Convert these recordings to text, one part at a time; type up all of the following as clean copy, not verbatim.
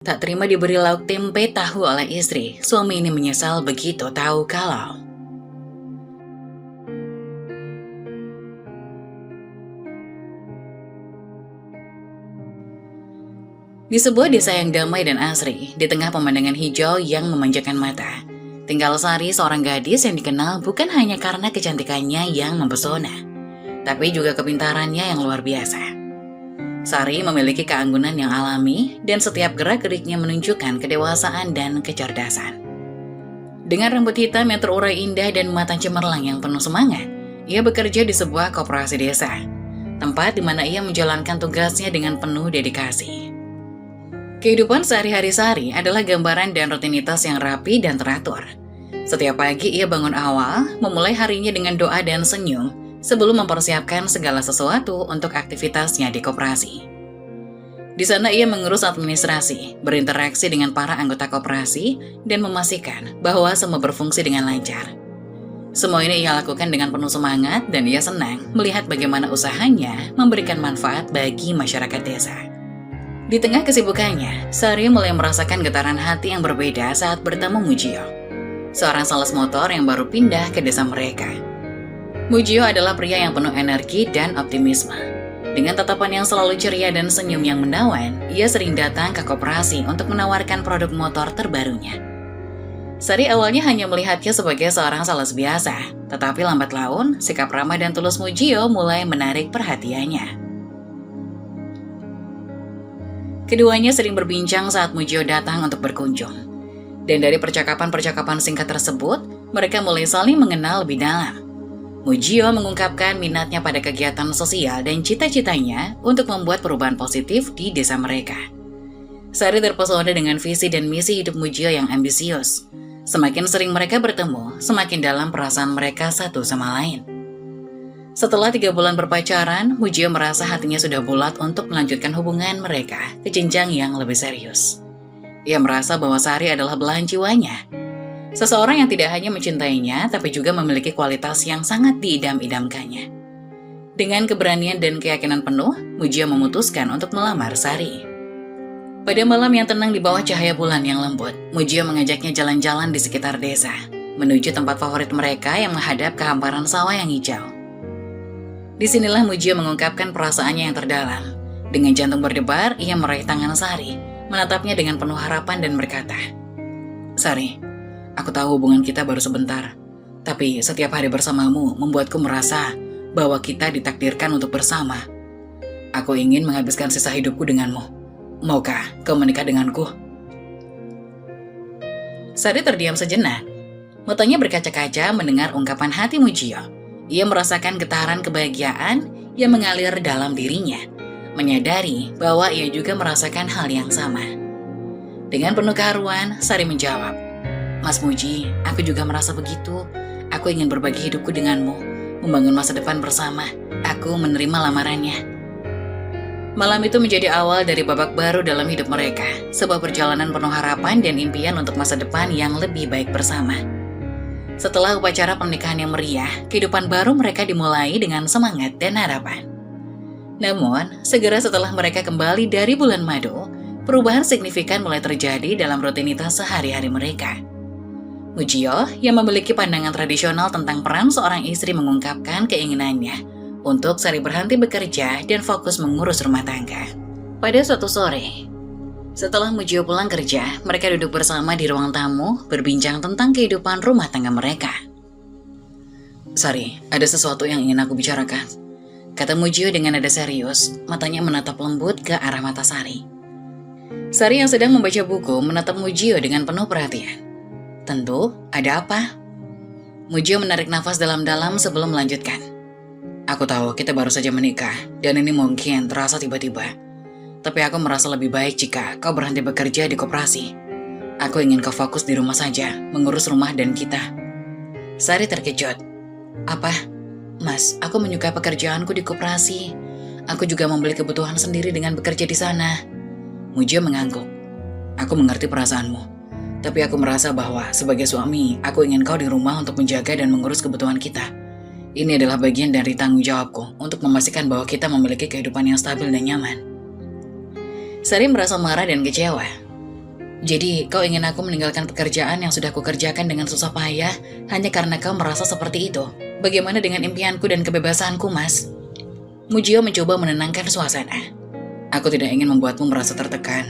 Tak terima diberi lauk tempe tahu oleh istri, suami ini menyesal begitu tahu kalau di sebuah desa yang damai dan asri, di tengah pemandangan hijau yang memanjakan mata, tinggal Sari, seorang gadis yang dikenal bukan hanya karena kecantikannya yang mempesona, tapi juga kepintarannya yang luar biasa. Sari memiliki keanggunan yang alami dan setiap gerak-geriknya menunjukkan kedewasaan dan kecerdasan. Dengan rambut hitam yang terurai indah dan mata cemerlang yang penuh semangat, ia bekerja di sebuah koperasi desa, tempat di mana ia menjalankan tugasnya dengan penuh dedikasi. Kehidupan sehari-hari Sari adalah gambaran dan rutinitas yang rapi dan teratur. Setiap pagi ia bangun awal, memulai harinya dengan doa dan senyum, sebelum mempersiapkan segala sesuatu untuk aktivitasnya di koperasi. Di sana ia mengurus administrasi, berinteraksi dengan para anggota koperasi, dan memastikan bahwa semua berfungsi dengan lancar. Semua ini ia lakukan dengan penuh semangat dan ia senang melihat bagaimana usahanya memberikan manfaat bagi masyarakat desa. Di tengah kesibukannya, Sari mulai merasakan getaran hati yang berbeda saat bertemu Mujio, seorang sales motor yang baru pindah ke desa mereka. Mujio adalah pria yang penuh energi dan optimisme. Dengan tatapan yang selalu ceria dan senyum yang menawan, ia sering datang ke koperasi untuk menawarkan produk motor terbarunya. Sari awalnya hanya melihatnya sebagai seorang sales biasa, tetapi lambat laun, sikap ramah dan tulus Mujio mulai menarik perhatiannya. Keduanya sering berbincang saat Mujio datang untuk berkunjung. Dan dari percakapan-percakapan singkat tersebut, mereka mulai saling mengenal lebih dalam. Mujio mengungkapkan minatnya pada kegiatan sosial dan cita-citanya untuk membuat perubahan positif di desa mereka. Sari terpesona dengan visi dan misi hidup Mujio yang ambisius. Semakin sering mereka bertemu, semakin dalam perasaan mereka satu sama lain. Setelah 3 bulan berpacaran, Mujio merasa hatinya sudah bulat untuk melanjutkan hubungan mereka ke jenjang yang lebih serius. Ia merasa bahwa Sari adalah belahan jiwanya. Seseorang yang tidak hanya mencintainya, tapi juga memiliki kualitas yang sangat diidam-idamkannya. Dengan keberanian dan keyakinan penuh, Mujio memutuskan untuk melamar Sari. Pada malam yang tenang di bawah cahaya bulan yang lembut, Mujio mengajaknya jalan-jalan di sekitar desa, menuju tempat favorit mereka yang menghadap ke hamparan sawah yang hijau. Disinilah Mujio mengungkapkan perasaannya yang terdalam. Dengan jantung berdebar, ia meraih tangan Sari, menatapnya dengan penuh harapan dan berkata, "Sari, aku tahu hubungan kita baru sebentar, tapi setiap hari bersamamu membuatku merasa bahwa kita ditakdirkan untuk bersama. Aku ingin menghabiskan sisa hidupku denganmu. Maukah kau menikah denganku?" Sari terdiam sejenak. Matanya berkaca-kaca mendengar ungkapan hati Mujio. Ia merasakan getaran kebahagiaan yang mengalir dalam dirinya, menyadari bahwa ia juga merasakan hal yang sama. Dengan penuh keharuan, Sari menjawab, "Mas Muji, aku juga merasa begitu. Aku ingin berbagi hidupku denganmu, membangun masa depan bersama. Aku menerima lamarannya." Malam itu menjadi awal dari babak baru dalam hidup mereka, sebuah perjalanan penuh harapan dan impian untuk masa depan yang lebih baik bersama. Setelah upacara pernikahan yang meriah, kehidupan baru mereka dimulai dengan semangat dan harapan. Namun, segera setelah mereka kembali dari bulan madu, perubahan signifikan mulai terjadi dalam rutinitas sehari-hari mereka. Mujio, yang memiliki pandangan tradisional tentang peran seorang istri, mengungkapkan keinginannya untuk Sari berhenti bekerja dan fokus mengurus rumah tangga. Pada suatu sore, setelah Mujio pulang kerja, mereka duduk bersama di ruang tamu, berbincang tentang kehidupan rumah tangga mereka. "Sari, ada sesuatu yang ingin aku bicarakan," kata Mujio dengan nada serius, matanya menatap lembut ke arah mata Sari. Sari yang sedang membaca buku menatap Mujio dengan penuh perhatian. "Tentu, ada apa?" Mujio menarik nafas dalam-dalam sebelum melanjutkan. "Aku tahu kita baru saja menikah, dan ini mungkin terasa tiba-tiba. Tapi aku merasa lebih baik jika kau berhenti bekerja di koperasi. Aku ingin kau fokus di rumah saja, mengurus rumah dan kita." Sari terkejut. "Apa? Mas, aku menyukai pekerjaanku di koperasi. Aku juga membeli kebutuhan sendiri dengan bekerja di sana." Mujio mengangguk. "Aku mengerti perasaanmu. Tapi aku merasa bahwa sebagai suami, aku ingin kau di rumah untuk menjaga dan mengurus kebutuhan kita. Ini adalah bagian dari tanggung jawabku untuk memastikan bahwa kita memiliki kehidupan yang stabil dan nyaman." Sari merasa marah dan kecewa. Jadi, kau ingin aku meninggalkan pekerjaan yang sudah kukerjakan dengan susah payah hanya karena kau merasa seperti itu? Bagaimana dengan impianku dan kebebasanku, Mas? Mujio mencoba menenangkan suasana. Aku tidak ingin membuatmu merasa tertekan.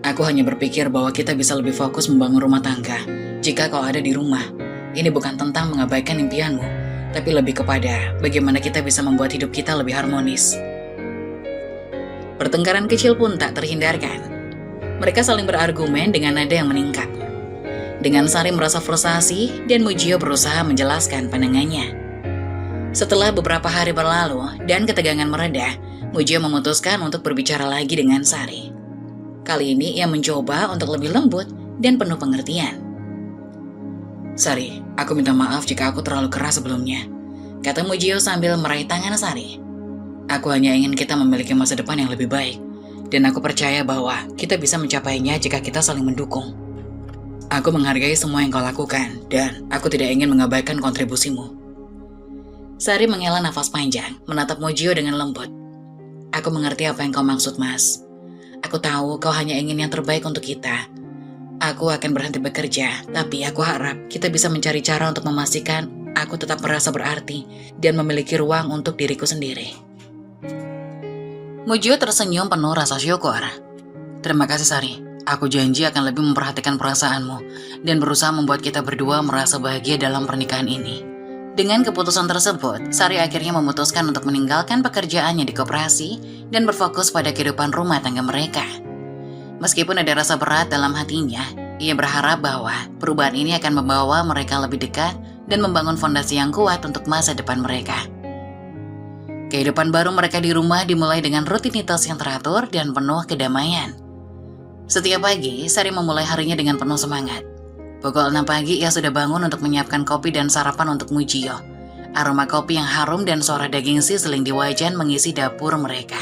Aku hanya berpikir bahwa kita bisa lebih fokus membangun rumah tangga jika kau ada di rumah. Ini bukan tentang mengabaikan impianmu, tapi lebih kepada bagaimana kita bisa membuat hidup kita lebih harmonis. Pertengkaran kecil pun tak terhindarkan. Mereka saling berargumen dengan nada yang meningkat. Dengan Sari merasa frustasi dan Mujio berusaha menjelaskan pandangannya. Setelah beberapa hari berlalu dan ketegangan mereda, Mujio memutuskan untuk berbicara lagi dengan Sari. Kali ini ia mencoba untuk lebih lembut dan penuh pengertian. Sari, aku minta maaf jika aku terlalu keras sebelumnya, kata Mujio sambil meraih tangan Sari. Aku hanya ingin kita memiliki masa depan yang lebih baik. Dan aku percaya bahwa kita bisa mencapainya jika kita saling mendukung. Aku menghargai semua yang kau lakukan, dan aku tidak ingin mengabaikan kontribusimu. Sari menghela nafas panjang, menatap Mujio dengan lembut. Aku mengerti apa yang kau maksud, Mas. Aku tahu kau hanya ingin yang terbaik untuk kita. Aku akan berhenti bekerja, tapi aku harap kita bisa mencari cara untuk memastikan aku tetap merasa berarti dan memiliki ruang untuk diriku sendiri. Mujio tersenyum penuh rasa syukur. Terima kasih, Sari. Aku janji akan lebih memperhatikan perasaanmu dan berusaha membuat kita berdua merasa bahagia dalam pernikahan ini. Dengan keputusan tersebut, Sari akhirnya memutuskan untuk meninggalkan pekerjaannya di koperasi dan berfokus pada kehidupan rumah tangga mereka. Meskipun ada rasa berat dalam hatinya, ia berharap bahwa perubahan ini akan membawa mereka lebih dekat dan membangun fondasi yang kuat untuk masa depan mereka. Kehidupan baru mereka di rumah dimulai dengan rutinitas yang teratur dan penuh kedamaian. Setiap pagi, Sari memulai harinya dengan penuh semangat. Pukul 6 pagi, ia sudah bangun untuk menyiapkan kopi dan sarapan untuk Mujio. Aroma kopi yang harum dan suara daging sizzling di wajan mengisi dapur mereka,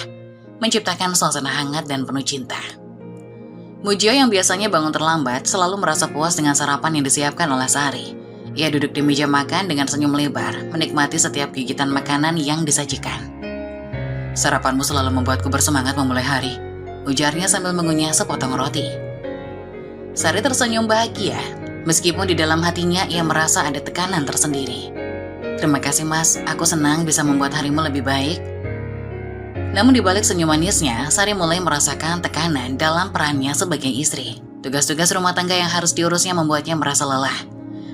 menciptakan suasana hangat dan penuh cinta. Mujio yang biasanya bangun terlambat selalu merasa puas dengan sarapan yang disiapkan oleh Sari. Ia duduk di meja makan dengan senyum lebar, menikmati setiap gigitan makanan yang disajikan. Sarapanmu selalu membuatku bersemangat memulai hari, ujarnya sambil mengunyah sepotong roti. Sari tersenyum bahagia, meskipun di dalam hatinya ia merasa ada tekanan tersendiri. Terima kasih, Mas, aku senang bisa membuat harimu lebih baik. Namun di balik senyum manisnya, Sari mulai merasakan tekanan dalam perannya sebagai istri. Tugas-tugas rumah tangga yang harus diurusnya membuatnya merasa lelah.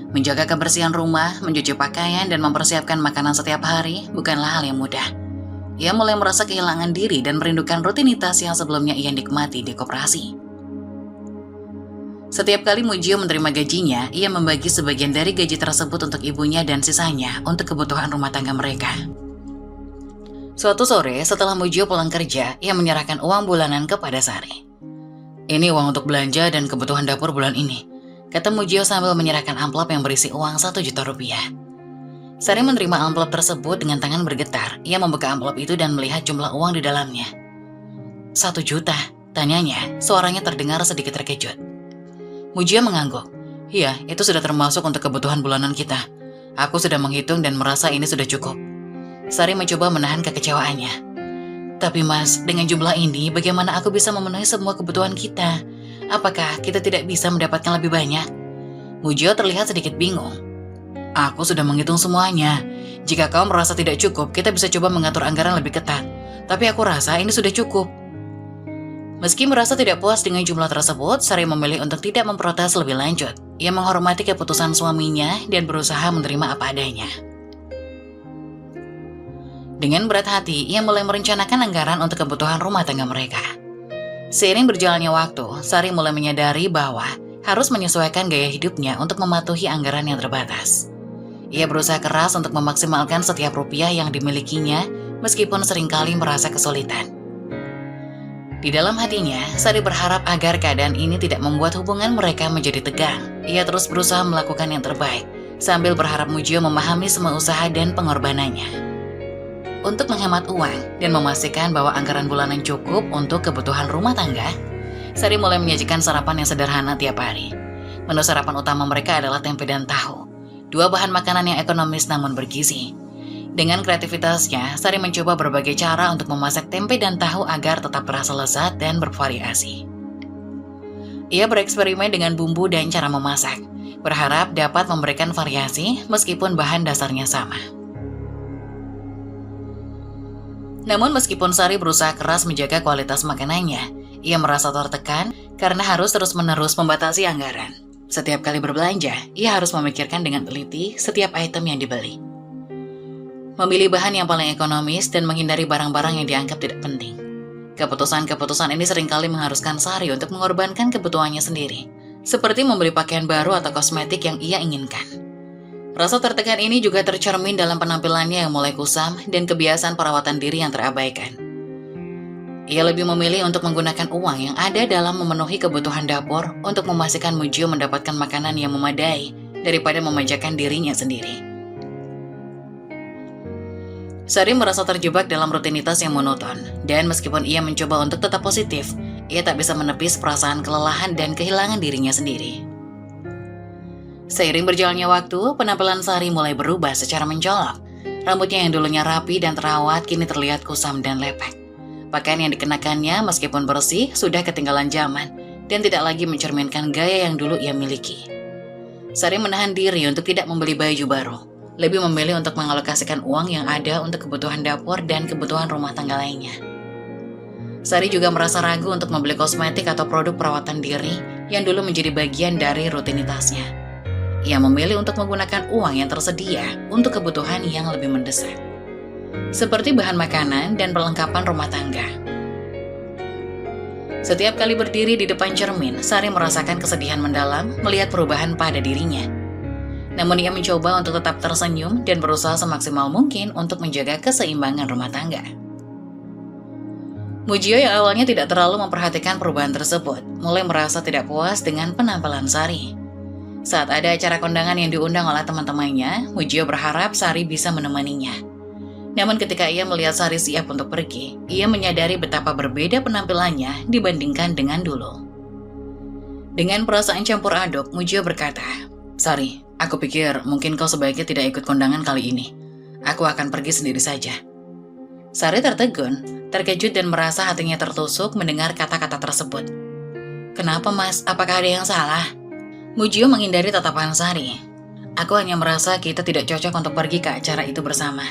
Menjaga kebersihan rumah, mencuci pakaian, dan mempersiapkan makanan setiap hari bukanlah hal yang mudah. Ia mulai merasa kehilangan diri dan merindukan rutinitas yang sebelumnya ia nikmati di koperasi. Setiap kali Mujio menerima gajinya, ia membagi sebagian dari gaji tersebut untuk ibunya dan sisanya untuk kebutuhan rumah tangga mereka. Suatu sore, setelah Mujio pulang kerja, ia menyerahkan uang bulanan kepada Sari. Ini uang untuk belanja dan kebutuhan dapur bulan ini, kata Mujio sambil menyerahkan amplop yang berisi uang 1 juta rupiah. Sari menerima amplop tersebut dengan tangan bergetar. Ia membuka amplop itu dan melihat jumlah uang di dalamnya. 1 juta, tanyanya, suaranya terdengar sedikit terkejut. Mujio mengangguk. Iya, itu sudah termasuk untuk kebutuhan bulanan kita. Aku sudah menghitung dan merasa ini sudah cukup. Sari mencoba menahan kekecewaannya. Tapi Mas, dengan jumlah ini, bagaimana aku bisa memenuhi semua kebutuhan kita? Apakah kita tidak bisa mendapatkan lebih banyak? Mujio terlihat sedikit bingung. Aku sudah menghitung semuanya. Jika kau merasa tidak cukup, kita bisa coba mengatur anggaran lebih ketat. Tapi aku rasa ini sudah cukup. Meski merasa tidak puas dengan jumlah tersebut, Sari memilih untuk tidak memprotes lebih lanjut. Ia menghormati keputusan suaminya dan berusaha menerima apa adanya. Dengan berat hati, ia mulai merencanakan anggaran untuk kebutuhan rumah tangga mereka. Seiring berjalannya waktu, Sari mulai menyadari bahwa harus menyesuaikan gaya hidupnya untuk mematuhi anggaran yang terbatas. Ia berusaha keras untuk memaksimalkan setiap rupiah yang dimilikinya, meskipun seringkali merasa kesulitan. Di dalam hatinya, Sari berharap agar keadaan ini tidak membuat hubungan mereka menjadi tegang. Ia terus berusaha melakukan yang terbaik, sambil berharap Mujio memahami semua usaha dan pengorbanannya. Untuk menghemat uang dan memastikan bahwa anggaran bulanan cukup untuk kebutuhan rumah tangga, Sari mulai menyajikan sarapan yang sederhana tiap hari. Menu sarapan utama mereka adalah tempe dan tahu, 2 bahan makanan yang ekonomis namun bergizi. Dengan kreativitasnya, Sari mencoba berbagai cara untuk memasak tempe dan tahu agar tetap terasa lezat dan bervariasi. Ia bereksperimen dengan bumbu dan cara memasak, berharap dapat memberikan variasi meskipun bahan dasarnya sama. Namun meskipun Sari berusaha keras menjaga kualitas makanannya, ia merasa tertekan karena harus terus-menerus membatasi anggaran. Setiap kali berbelanja, ia harus memikirkan dengan teliti setiap item yang dibeli. Memilih bahan yang paling ekonomis dan menghindari barang-barang yang dianggap tidak penting. Keputusan-keputusan ini seringkali mengharuskan Sari untuk mengorbankan kebutuhannya sendiri, seperti membeli pakaian baru atau kosmetik yang ia inginkan. Rasa tertekan ini juga tercermin dalam penampilannya yang mulai kusam dan kebiasaan perawatan diri yang terabaikan. Ia lebih memilih untuk menggunakan uang yang ada dalam memenuhi kebutuhan dapur untuk memastikan Mujio mendapatkan makanan yang memadai daripada memanjakan dirinya sendiri. Sari merasa terjebak dalam rutinitas yang monoton, dan meskipun ia mencoba untuk tetap positif, ia tak bisa menepis perasaan kelelahan dan kehilangan dirinya sendiri. Seiring berjalannya waktu, penampilan Sari mulai berubah secara mencolok. Rambutnya yang dulunya rapi dan terawat kini terlihat kusam dan lepek. Pakaian yang dikenakannya meskipun bersih sudah ketinggalan zaman dan tidak lagi mencerminkan gaya yang dulu ia miliki. Sari menahan diri untuk tidak membeli baju baru, lebih memilih untuk mengalokasikan uang yang ada untuk kebutuhan dapur dan kebutuhan rumah tangga lainnya. Sari juga merasa ragu untuk membeli kosmetik atau produk perawatan diri yang dulu menjadi bagian dari rutinitasnya. Ia memilih untuk menggunakan uang yang tersedia untuk kebutuhan yang lebih mendesak, seperti bahan makanan dan perlengkapan rumah tangga. Setiap kali berdiri di depan cermin, Sari merasakan kesedihan mendalam melihat perubahan pada dirinya. Namun ia mencoba untuk tetap tersenyum dan berusaha semaksimal mungkin untuk menjaga keseimbangan rumah tangga. Mujio yang awalnya tidak terlalu memperhatikan perubahan tersebut, mulai merasa tidak puas dengan penampilan Sari. Saat ada acara kondangan yang diundang oleh teman-temannya, Mujio berharap Sari bisa menemaninya. Namun ketika ia melihat Sari siap untuk pergi, ia menyadari betapa berbeda penampilannya dibandingkan dengan dulu. Dengan perasaan campur aduk, Mujio berkata, "Sari, aku pikir mungkin kau sebaiknya tidak ikut kondangan kali ini. Aku akan pergi sendiri saja." Sari tertegun, terkejut dan merasa hatinya tertusuk mendengar kata-kata tersebut. "Kenapa, Mas? Apakah ada yang salah?" Mujio menghindari tatapan Sari. "Aku hanya merasa kita tidak cocok untuk pergi ke acara itu bersama.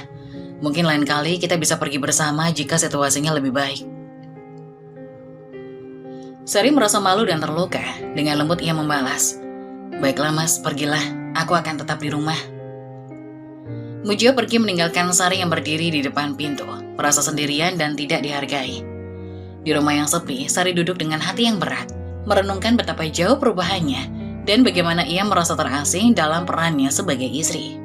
Mungkin lain kali kita bisa pergi bersama jika situasinya lebih baik." Sari merasa malu dan terluka. Dengan lembut ia membalas, "Baiklah Mas, pergilah. Aku akan tetap di rumah." Mujio pergi meninggalkan Sari yang berdiri di depan pintu, merasa sendirian dan tidak dihargai. Di rumah yang sepi, Sari duduk dengan hati yang berat, merenungkan betapa jauh perubahannya dan bagaimana ia merasa terasing dalam perannya sebagai istri.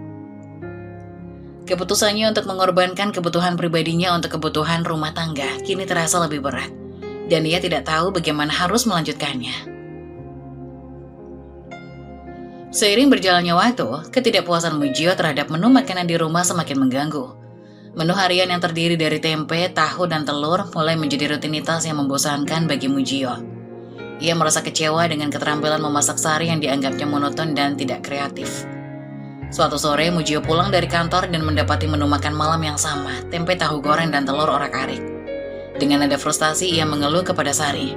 Keputusannya untuk mengorbankan kebutuhan pribadinya untuk kebutuhan rumah tangga kini terasa lebih berat, dan ia tidak tahu bagaimana harus melanjutkannya. Seiring berjalannya waktu, ketidakpuasan Mujio terhadap menu makanan di rumah semakin mengganggu. Menu harian yang terdiri dari tempe, tahu, dan telur mulai menjadi rutinitas yang membosankan bagi Mujio. Ia merasa kecewa dengan keterampilan memasak Sari yang dianggapnya monoton dan tidak kreatif. Suatu sore, Mujio pulang dari kantor dan mendapati menu makan malam yang sama, tempe, tahu goreng, dan telur orak-arik. Dengan nada frustasi, ia mengeluh kepada Sari.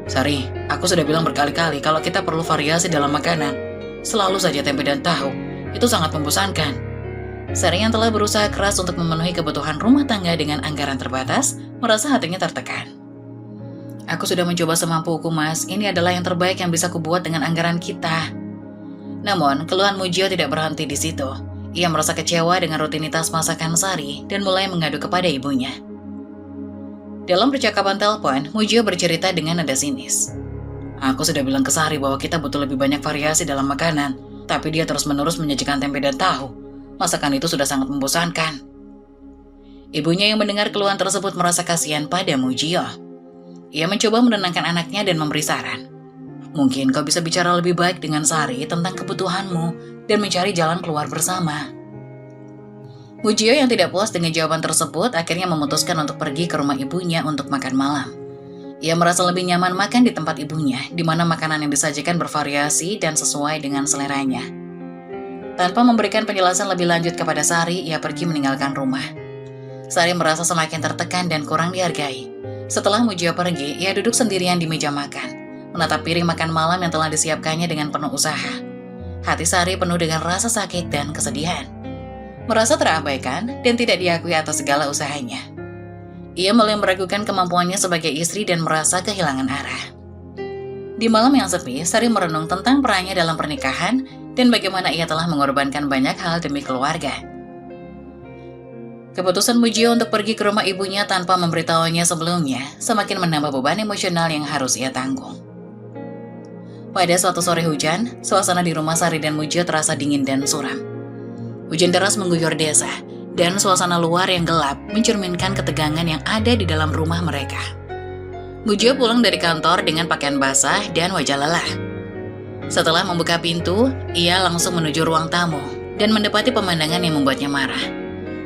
"Sari, aku sudah bilang berkali-kali kalau kita perlu variasi dalam makanan. Selalu saja tempe dan tahu, itu sangat membosankan." Sari yang telah berusaha keras untuk memenuhi kebutuhan rumah tangga dengan anggaran terbatas, merasa hatinya tertekan. "Aku sudah mencoba semampuku, Mas. Ini adalah yang terbaik yang bisa kubuat dengan anggaran kita." Namun, keluhan Mujio tidak berhenti di situ. Ia merasa kecewa dengan rutinitas masakan Sari dan mulai mengadu kepada ibunya. Dalam percakapan telepon, Mujio bercerita dengan nada sinis. "Aku sudah bilang ke Sari bahwa kita butuh lebih banyak variasi dalam makanan, tapi dia terus-menerus menyajikan tempe dan tahu. Masakan itu sudah sangat membosankan." Ibunya yang mendengar keluhan tersebut merasa kasihan pada Mujio. Ia mencoba menenangkan anaknya dan memberi saran. "Mungkin kau bisa bicara lebih baik dengan Sari tentang kebutuhanmu dan mencari jalan keluar bersama." Mujio yang tidak puas dengan jawaban tersebut akhirnya memutuskan untuk pergi ke rumah ibunya untuk makan malam. Ia merasa lebih nyaman makan di tempat ibunya, di mana makanan yang disajikan bervariasi dan sesuai dengan seleranya. Tanpa memberikan penjelasan lebih lanjut kepada Sari, ia pergi meninggalkan rumah. Sari merasa semakin tertekan dan kurang dihargai. Setelah Mujio pergi, ia duduk sendirian di meja makan, menatap piring makan malam yang telah disiapkannya dengan penuh usaha. Hati Sari penuh dengan rasa sakit dan kesedihan. Merasa terabaikan dan tidak diakui atas segala usahanya. Ia mulai meragukan kemampuannya sebagai istri dan merasa kehilangan arah. Di malam yang sepi, Sari merenung tentang perannya dalam pernikahan dan bagaimana ia telah mengorbankan banyak hal demi keluarga. Keputusan Mujio untuk pergi ke rumah ibunya tanpa memberitahunya sebelumnya semakin menambah beban emosional yang harus ia tanggung. Pada suatu sore hujan, suasana di rumah Sari dan Mujio terasa dingin dan suram. Hujan deras mengguyur desa, dan suasana luar yang gelap mencerminkan ketegangan yang ada di dalam rumah mereka. Mujio pulang dari kantor dengan pakaian basah dan wajah lelah. Setelah membuka pintu, ia langsung menuju ruang tamu dan mendapati pemandangan yang membuatnya marah.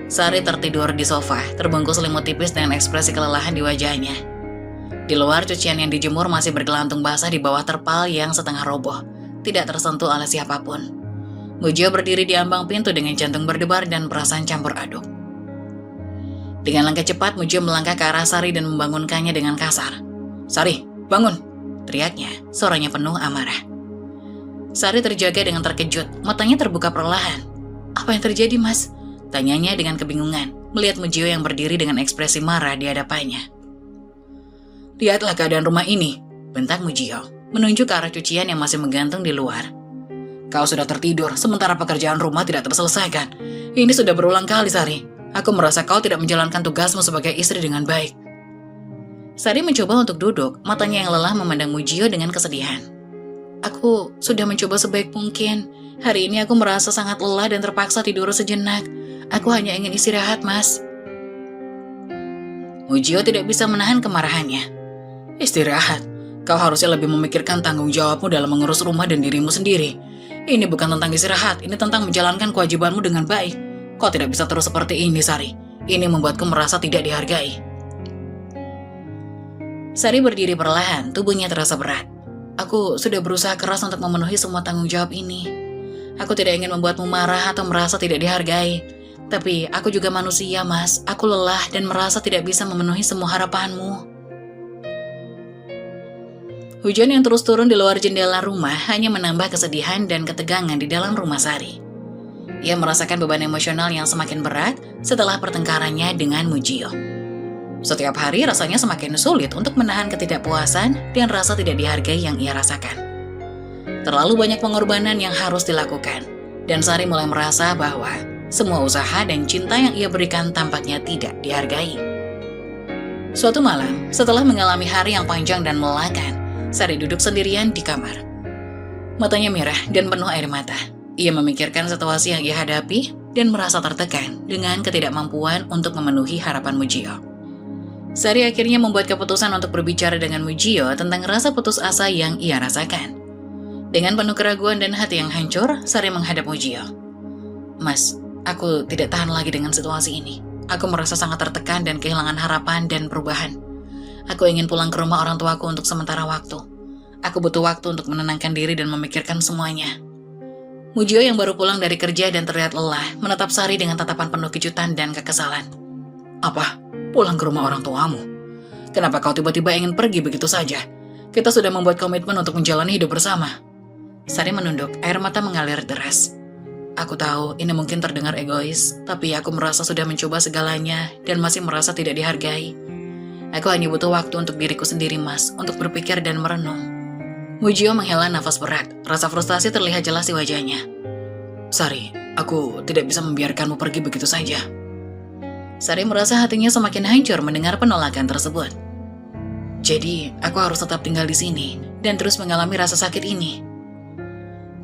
Sari tertidur di sofa, terbungkus selimut tipis dengan ekspresi kelelahan di wajahnya. Di luar, cucian yang dijemur masih bergelantung basah di bawah terpal yang setengah roboh, tidak tersentuh oleh siapapun. Mujio berdiri di ambang pintu dengan jantung berdebar dan perasaan campur aduk. Dengan langkah cepat, Mujio melangkah ke arah Sari dan membangunkannya dengan kasar. "Sari, bangun!" teriaknya, suaranya penuh amarah. Sari terjaga dengan terkejut, matanya terbuka perlahan. "Apa yang terjadi, Mas?" tanyanya dengan kebingungan, melihat Mujio yang berdiri dengan ekspresi marah di hadapannya. "Lihatlah keadaan rumah ini," bentak Mujio, menunjuk ke arah cucian yang masih menggantung di luar. "Kau sudah tertidur, sementara pekerjaan rumah tidak terselesaikan. Ini sudah berulang kali, Sari. Aku merasa kau tidak menjalankan tugasmu sebagai istri dengan baik." Sari mencoba untuk duduk, matanya yang lelah memandang Mujio dengan kesedihan. "Aku sudah mencoba sebaik mungkin. Hari ini aku merasa sangat lelah dan terpaksa tidur sejenak. Aku hanya ingin istirahat, Mas." Mujio tidak bisa menahan kemarahannya. "Istirahat? Kau harusnya lebih memikirkan tanggung jawabmu dalam mengurus rumah dan dirimu sendiri. Ini bukan tentang istirahat, ini tentang menjalankan kewajibanmu dengan baik. Kau tidak bisa terus seperti ini, Sari. Ini membuatku merasa tidak dihargai." Sari berdiri perlahan, tubuhnya terasa berat. "Aku sudah berusaha keras untuk memenuhi semua tanggung jawab ini. Aku tidak ingin membuatmu marah atau merasa tidak dihargai. Tapi aku juga manusia, Mas. Aku lelah dan merasa tidak bisa memenuhi semua harapanmu." Hujan yang terus turun di luar jendela rumah hanya menambah kesedihan dan ketegangan di dalam rumah Sari. Ia merasakan beban emosional yang semakin berat setelah pertengkarannya dengan Mujio. Setiap hari rasanya semakin sulit untuk menahan ketidakpuasan dan rasa tidak dihargai yang ia rasakan. Terlalu banyak pengorbanan yang harus dilakukan, dan Sari mulai merasa bahwa semua usaha dan cinta yang ia berikan tampaknya tidak dihargai. Suatu malam, setelah mengalami hari yang panjang dan melelahkan, Sari duduk sendirian di kamar. Matanya merah dan penuh air mata. Ia memikirkan situasi yang ia hadapi dan merasa tertekan dengan ketidakmampuan untuk memenuhi harapan Mujio. Sari akhirnya membuat keputusan untuk berbicara dengan Mujio tentang rasa putus asa yang ia rasakan. Dengan penuh keraguan dan hati yang hancur, Sari menghadap Mujio. "Mas, aku tidak tahan lagi dengan situasi ini. Aku merasa sangat tertekan dan kehilangan harapan dan perubahan. Aku ingin pulang ke rumah orang tuaku untuk sementara waktu. Aku butuh waktu untuk menenangkan diri dan memikirkan semuanya." Mujio yang baru pulang dari kerja dan terlihat lelah, menatap Sari dengan tatapan penuh kejutan dan kekesalan. "Apa? Pulang ke rumah orang tuamu? Kenapa kau tiba-tiba ingin pergi begitu saja? Kita sudah membuat komitmen untuk menjalani hidup bersama." Sari menunduk, air mata mengalir deras. "Aku tahu ini mungkin terdengar egois, tapi aku merasa sudah mencoba segalanya dan masih merasa tidak dihargai. Aku hanya butuh waktu untuk diriku sendiri, Mas, untuk berpikir dan merenung." Mujio menghela nafas berat, rasa frustasi terlihat jelas di wajahnya. "Sari, aku tidak bisa membiarkanmu pergi begitu saja." Sari merasa hatinya semakin hancur mendengar penolakan tersebut. "Jadi, aku harus tetap tinggal di sini dan terus mengalami rasa sakit ini?"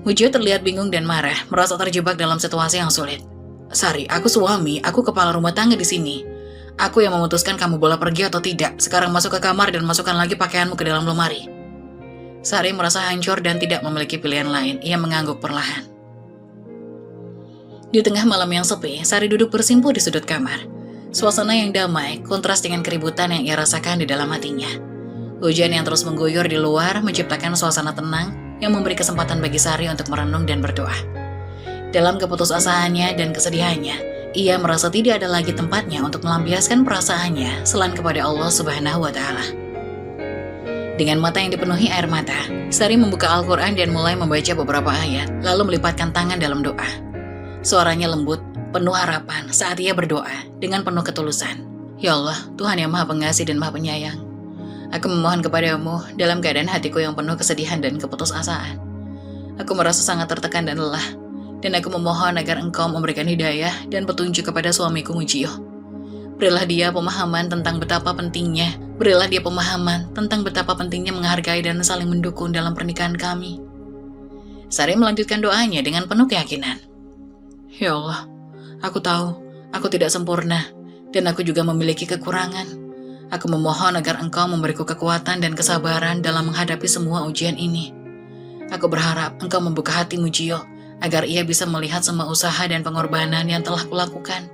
Mujio terlihat bingung dan marah, merasa terjebak dalam situasi yang sulit. "Sari, aku suami, aku kepala rumah tangga di sini. Aku yang memutuskan kamu boleh pergi atau tidak. Sekarang masuk ke kamar dan masukkan lagi pakaianmu ke dalam lemari." Sari merasa hancur dan tidak memiliki pilihan lain. Ia mengangguk perlahan. Di tengah malam yang sepi, Sari duduk bersimpuh di sudut kamar. Suasana yang damai, kontras dengan keributan yang ia rasakan di dalam hatinya. Hujan yang terus mengguyur di luar menciptakan suasana tenang yang memberi kesempatan bagi Sari untuk merenung dan berdoa. Dalam keputusasaannya dan kesedihannya, ia merasa tidak ada lagi tempatnya untuk melampiaskan perasaannya selain kepada Allah Subhanahu wa Ta'ala. Dengan mata yang dipenuhi air mata, Sari membuka Al-Quran dan mulai membaca beberapa ayat, lalu melipatkan tangan dalam doa. Suaranya lembut, penuh harapan saat ia berdoa dengan penuh ketulusan. Ya Allah, Tuhan yang Maha Pengasih dan Maha Penyayang, aku memohon kepadamu dalam keadaan hatiku yang penuh kesedihan dan keputusasaan. Aku merasa sangat tertekan dan lelah, dan aku memohon agar Engkau memberikan hidayah dan petunjuk kepada suamiku Mujio. Berilah dia pemahaman tentang betapa pentingnya menghargai dan saling mendukung dalam pernikahan kami. Sari melanjutkan doanya dengan penuh keyakinan. Ya Allah, aku tahu aku tidak sempurna, dan aku juga memiliki kekurangan. Aku memohon agar Engkau memberiku kekuatan dan kesabaran dalam menghadapi semua ujian ini. Aku berharap Engkau membuka hati Mujio, agar ia bisa melihat semua usaha dan pengorbanan yang telah kulakukan,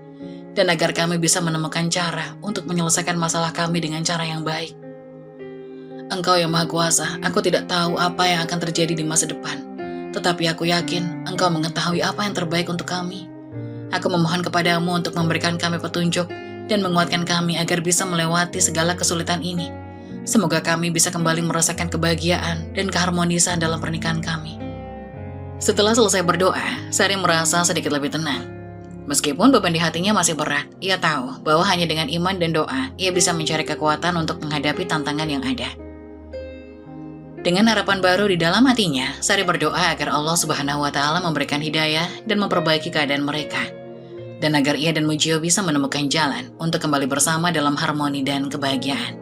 dan agar kami bisa menemukan cara untuk menyelesaikan masalah kami dengan cara yang baik. Engkau yang Maha Kuasa, aku tidak tahu apa yang akan terjadi di masa depan, tetapi aku yakin Engkau mengetahui apa yang terbaik untuk kami. Aku memohon kepadamu untuk memberikan kami petunjuk dan menguatkan kami agar bisa melewati segala kesulitan ini. Semoga kami bisa kembali merasakan kebahagiaan dan keharmonisan dalam pernikahan kami. Setelah selesai berdoa, Sari merasa sedikit lebih tenang. Meskipun beban di hatinya masih berat, ia tahu bahwa hanya dengan iman dan doa, ia bisa mencari kekuatan untuk menghadapi tantangan yang ada. Dengan harapan baru di dalam hatinya, Sari berdoa agar Allah Subhanahu wa Ta'ala memberikan hidayah dan memperbaiki keadaan mereka, dan agar ia dan Mujio bisa menemukan jalan untuk kembali bersama dalam harmoni dan kebahagiaan.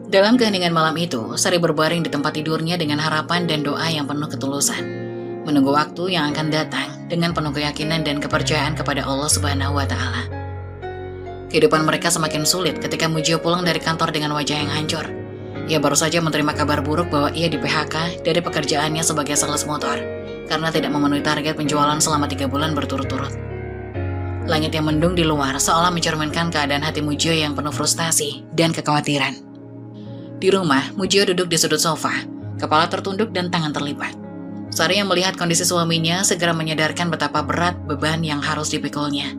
Dalam keheningan malam itu, Sari berbaring di tempat tidurnya dengan harapan dan doa yang penuh ketulusan, menunggu waktu yang akan datang dengan penuh keyakinan dan kepercayaan kepada Allah Subhanahu wa Ta'ala. Kehidupan mereka semakin sulit ketika Mujio pulang dari kantor dengan wajah yang hancur. Ia baru saja menerima kabar buruk bahwa ia di PHK dari pekerjaannya sebagai sales motor karena tidak memenuhi target penjualan selama 3 bulan berturut-turut. Langit yang mendung di luar seolah mencerminkan keadaan hati Mujio yang penuh frustasi dan kekhawatiran. Di rumah, Mujio duduk di sudut sofa, kepala tertunduk dan tangan terlipat. Sari yang melihat kondisi suaminya segera menyadarkan betapa berat beban yang harus dipikulnya.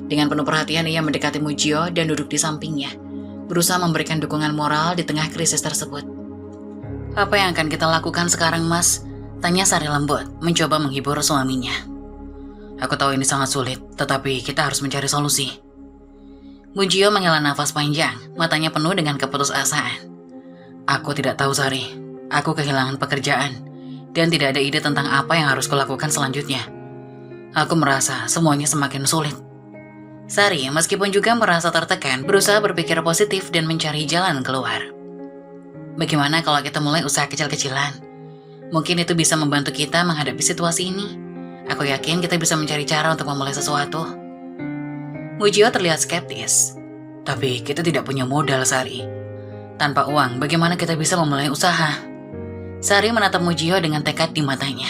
Dengan penuh perhatian ia mendekati Mujio dan duduk di sampingnya, berusaha memberikan dukungan moral di tengah krisis tersebut. Apa yang akan kita lakukan sekarang, Mas? Tanya Sari lembut, mencoba menghibur suaminya. Aku tahu ini sangat sulit, tetapi kita harus mencari solusi. Mujio menghela nafas panjang, matanya penuh dengan keputusasaan. Aku tidak tahu, Sari. Aku kehilangan pekerjaan, dan tidak ada ide tentang apa yang harus kulakukan selanjutnya. Aku merasa semuanya semakin sulit. Sari, meskipun juga merasa tertekan, berusaha berpikir positif dan mencari jalan keluar. Bagaimana kalau kita mulai usaha kecil-kecilan? Mungkin itu bisa membantu kita menghadapi situasi ini. Aku yakin kita bisa mencari cara untuk memulai sesuatu. Mujio terlihat skeptis. Tapi kita tidak punya modal, Sari. Tanpa uang, bagaimana kita bisa memulai usaha? Sari menatap Mujio dengan tekad di matanya.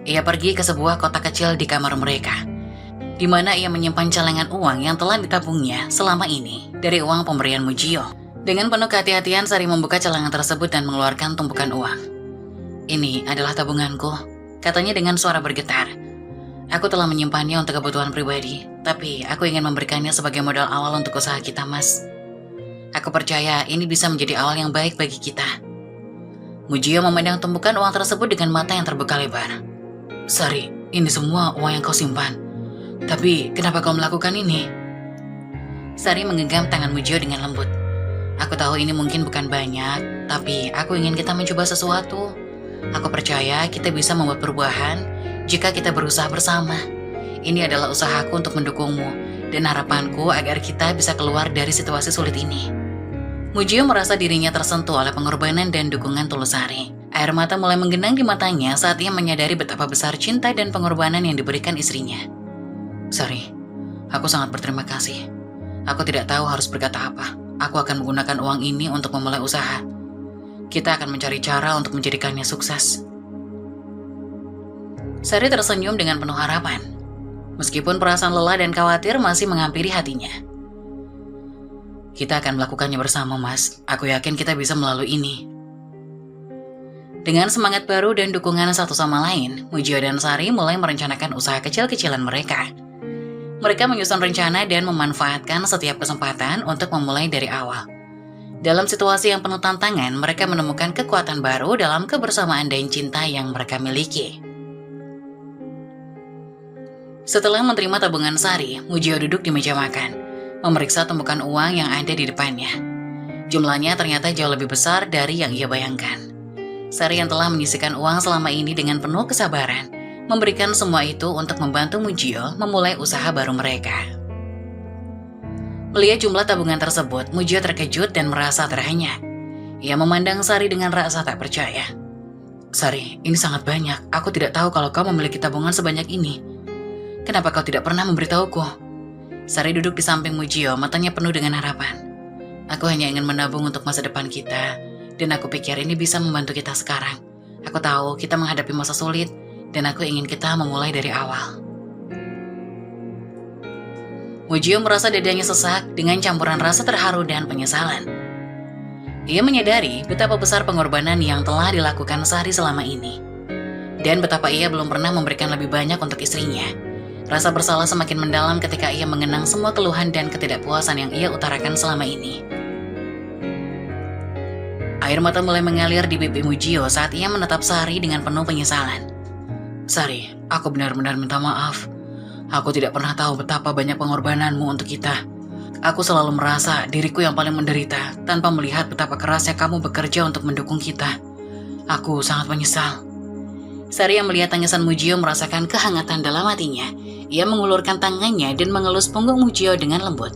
Ia pergi ke sebuah kotak kecil di kamar mereka, di mana ia menyimpan celengan uang yang telah ditabungnya selama ini dari uang pemberian Mujio. Dengan penuh kehati-hatian, Sari membuka celengan tersebut dan mengeluarkan tumpukan uang. Ini adalah tabunganku, katanya dengan suara bergetar. Aku telah menyimpannya untuk kebutuhan pribadi, tapi aku ingin memberikannya sebagai modal awal untuk usaha kita, Mas. Aku percaya ini bisa menjadi awal yang baik bagi kita. Mujio memandang tumpukan uang tersebut dengan mata yang terbuka lebar. Sari, ini semua uang yang kau simpan. Tapi kenapa kau melakukan ini? Sari menggenggam tangan Mujio dengan lembut. Aku tahu ini mungkin bukan banyak, tapi aku ingin kita mencoba sesuatu. Aku percaya kita bisa membuat perubahan jika kita berusaha bersama. Ini adalah usahaku untuk mendukungmu dan harapanku agar kita bisa keluar dari situasi sulit ini. Mujio merasa dirinya tersentuh oleh pengorbanan dan dukungan tulus Sari. Air mata mulai menggenang di matanya saat ia menyadari betapa besar cinta dan pengorbanan yang diberikan istrinya. Sari, aku sangat berterima kasih. Aku tidak tahu harus berkata apa. Aku akan menggunakan uang ini untuk memulai usaha. Kita akan mencari cara untuk menjadikannya sukses. Sari tersenyum dengan penuh harapan, meskipun perasaan lelah dan khawatir masih menghampiri hatinya. Kita akan melakukannya bersama, Mas. Aku yakin kita bisa melalui ini. Dengan semangat baru dan dukungan satu sama lain, Mujio dan Sari mulai merencanakan usaha kecil-kecilan mereka. Mereka menyusun rencana dan memanfaatkan setiap kesempatan untuk memulai dari awal. Dalam situasi yang penuh tantangan, mereka menemukan kekuatan baru dalam kebersamaan dan cinta yang mereka miliki. Setelah menerima tabungan Sari, Mujio duduk di meja makan, memeriksa tumpukan uang yang ada di depannya. Jumlahnya ternyata jauh lebih besar dari yang ia bayangkan. Sari yang telah menyisihkan uang selama ini dengan penuh kesabaran, memberikan semua itu untuk membantu Mujio memulai usaha baru mereka. Melihat jumlah tabungan tersebut, Mujio terkejut dan merasa terhenyak. Ia memandang Sari dengan rasa tak percaya. "Sari, ini sangat banyak. Aku tidak tahu kalau kau memiliki tabungan sebanyak ini. Kenapa kau tidak pernah memberitahuku?" Sari duduk di samping Mujio, matanya penuh dengan harapan. "Aku hanya ingin menabung untuk masa depan kita, dan aku pikir ini bisa membantu kita sekarang. Aku tahu kita menghadapi masa sulit, dan aku ingin kita memulai dari awal." Mujio merasa dadanya sesak dengan campuran rasa terharu dan penyesalan. Ia menyadari betapa besar pengorbanan yang telah dilakukan Sari selama ini, dan betapa ia belum pernah memberikan lebih banyak untuk istrinya. Rasa bersalah semakin mendalam ketika ia mengenang semua keluhan dan ketidakpuasan yang ia utarakan selama ini. Air mata mulai mengalir di pipi Mujio saat ia menatap Sari dengan penuh penyesalan. "Sari, aku benar-benar minta maaf. Aku tidak pernah tahu betapa banyak pengorbananmu untuk kita. Aku selalu merasa diriku yang paling menderita tanpa melihat betapa kerasnya kamu bekerja untuk mendukung kita. Aku sangat menyesal." Sari yang melihat tangisan Mujio merasakan kehangatan dalam hatinya. Ia mengulurkan tangannya dan mengelus punggung Mujio dengan lembut.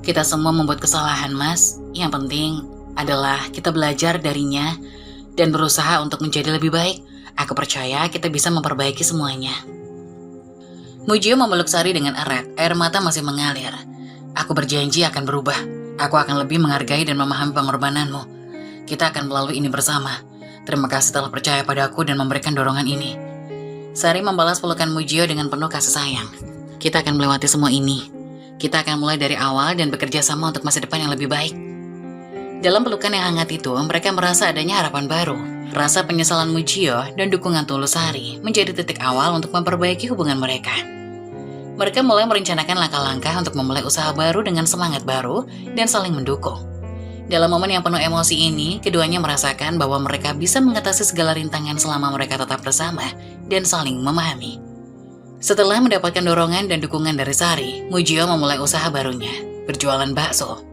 "Kita semua membuat kesalahan, Mas. Yang penting adalah kita belajar darinya dan berusaha untuk menjadi lebih baik. Aku percaya kita bisa memperbaiki semuanya." Mujio memeluk Sari dengan erat, air mata masih mengalir. "Aku berjanji akan berubah. Aku akan lebih menghargai dan memahami pengorbananmu. Kita akan melalui ini bersama. Terima kasih telah percaya padaku dan memberikan dorongan ini." Sari membalas pelukan Mujio dengan penuh kasih sayang. "Kita akan melewati semua ini. Kita akan mulai dari awal dan bekerja sama untuk masa depan yang lebih baik." Dalam pelukan yang hangat itu, mereka merasa adanya harapan baru. Rasa penyesalan Mujio dan dukungan tulus Sari menjadi titik awal untuk memperbaiki hubungan mereka. Mereka mulai merencanakan langkah-langkah untuk memulai usaha baru dengan semangat baru dan saling mendukung. Dalam momen yang penuh emosi ini, keduanya merasakan bahwa mereka bisa mengatasi segala rintangan selama mereka tetap bersama dan saling memahami. Setelah mendapatkan dorongan dan dukungan dari Sari, Mujio memulai usaha barunya, berjualan bakso.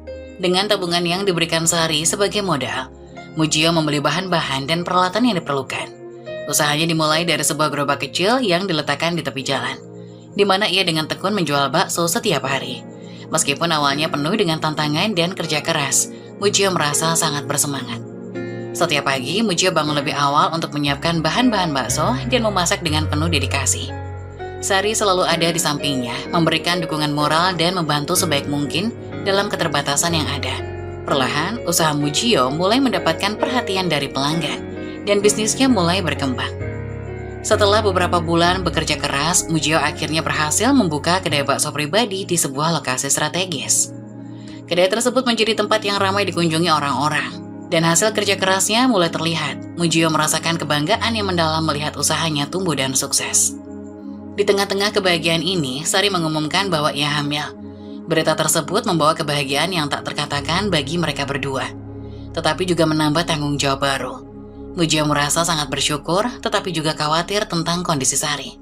Dengan tabungan yang diberikan Sari sebagai modal, Mujio membeli bahan-bahan dan peralatan yang diperlukan. Usahanya dimulai dari sebuah gerobak kecil yang diletakkan di tepi jalan, di mana ia dengan tekun menjual bakso setiap hari. Meskipun awalnya penuh dengan tantangan dan kerja keras, Mujio merasa sangat bersemangat. Setiap pagi, Mujio bangun lebih awal untuk menyiapkan bahan-bahan bakso dan memasak dengan penuh dedikasi. Sari selalu ada di sampingnya, memberikan dukungan moral dan membantu sebaik mungkin dalam keterbatasan yang ada. Perlahan, usaha Mujio mulai mendapatkan perhatian dari pelanggan, dan bisnisnya mulai berkembang. Setelah beberapa bulan bekerja keras, Mujio akhirnya berhasil membuka kedai bakso pribadi di sebuah lokasi strategis. Kedai tersebut menjadi tempat yang ramai dikunjungi orang-orang, dan hasil kerja kerasnya mulai terlihat. Mujio merasakan kebanggaan yang mendalam melihat usahanya tumbuh dan sukses. Di tengah-tengah kebahagiaan ini, Sari mengumumkan bahwa ia hamil. Berita tersebut membawa kebahagiaan yang tak terkatakan bagi mereka berdua, tetapi juga menambah tanggung jawab baru. Mujio merasa sangat bersyukur, tetapi juga khawatir tentang kondisi Sari.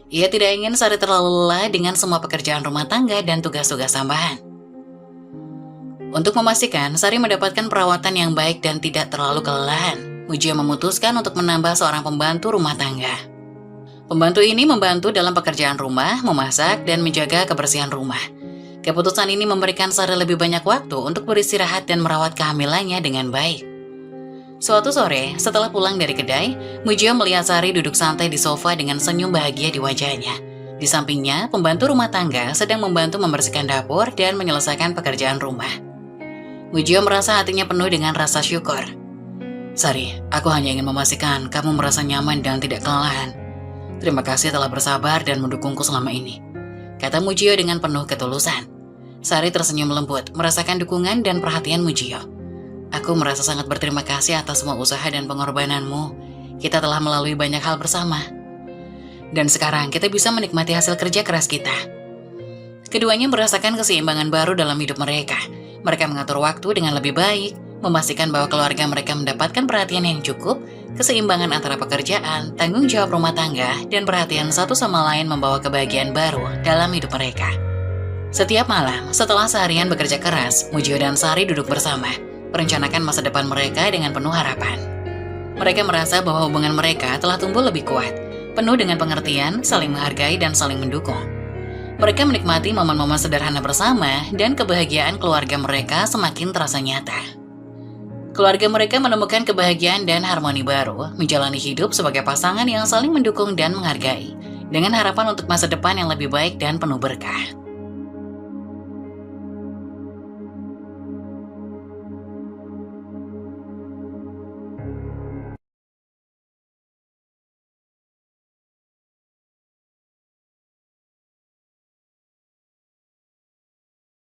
Ia tidak ingin Sari terlalu lelah dengan semua pekerjaan rumah tangga dan tugas-tugas tambahan. Untuk memastikan Sari mendapatkan perawatan yang baik dan tidak terlalu kelelahan, Mujio memutuskan untuk menambah seorang pembantu rumah tangga. Pembantu ini membantu dalam pekerjaan rumah, memasak, dan menjaga kebersihan rumah. Keputusan ini memberikan Sari lebih banyak waktu untuk beristirahat dan merawat kehamilannya dengan baik. Suatu sore, setelah pulang dari kedai, Mujio melihat Sari duduk santai di sofa dengan senyum bahagia di wajahnya. Di sampingnya, pembantu rumah tangga sedang membantu membersihkan dapur dan menyelesaikan pekerjaan rumah. Mujio merasa hatinya penuh dengan rasa syukur. "Sari, aku hanya ingin memastikan kamu merasa nyaman dan tidak kelelahan. Terima kasih telah bersabar dan mendukungku selama ini," kata Mujio dengan penuh ketulusan. Sari tersenyum lembut, merasakan dukungan dan perhatian Mujio. "Aku merasa sangat berterima kasih atas semua usaha dan pengorbananmu. Kita telah melalui banyak hal bersama. Dan sekarang kita bisa menikmati hasil kerja keras kita." Keduanya merasakan keseimbangan baru dalam hidup mereka. Mereka mengatur waktu dengan lebih baik, memastikan bahwa keluarga mereka mendapatkan perhatian yang cukup, keseimbangan antara pekerjaan, tanggung jawab rumah tangga, dan perhatian satu sama lain membawa kebahagiaan baru dalam hidup mereka. Setiap malam, setelah seharian bekerja keras, Mujio dan Sari duduk bersama, merencanakan masa depan mereka dengan penuh harapan. Mereka merasa bahwa hubungan mereka telah tumbuh lebih kuat, penuh dengan pengertian, saling menghargai, dan saling mendukung. Mereka menikmati momen-momen sederhana bersama, dan kebahagiaan keluarga mereka semakin terasa nyata. Keluarga mereka menemukan kebahagiaan dan harmoni baru, menjalani hidup sebagai pasangan yang saling mendukung dan menghargai, dengan harapan untuk masa depan yang lebih baik dan penuh berkah.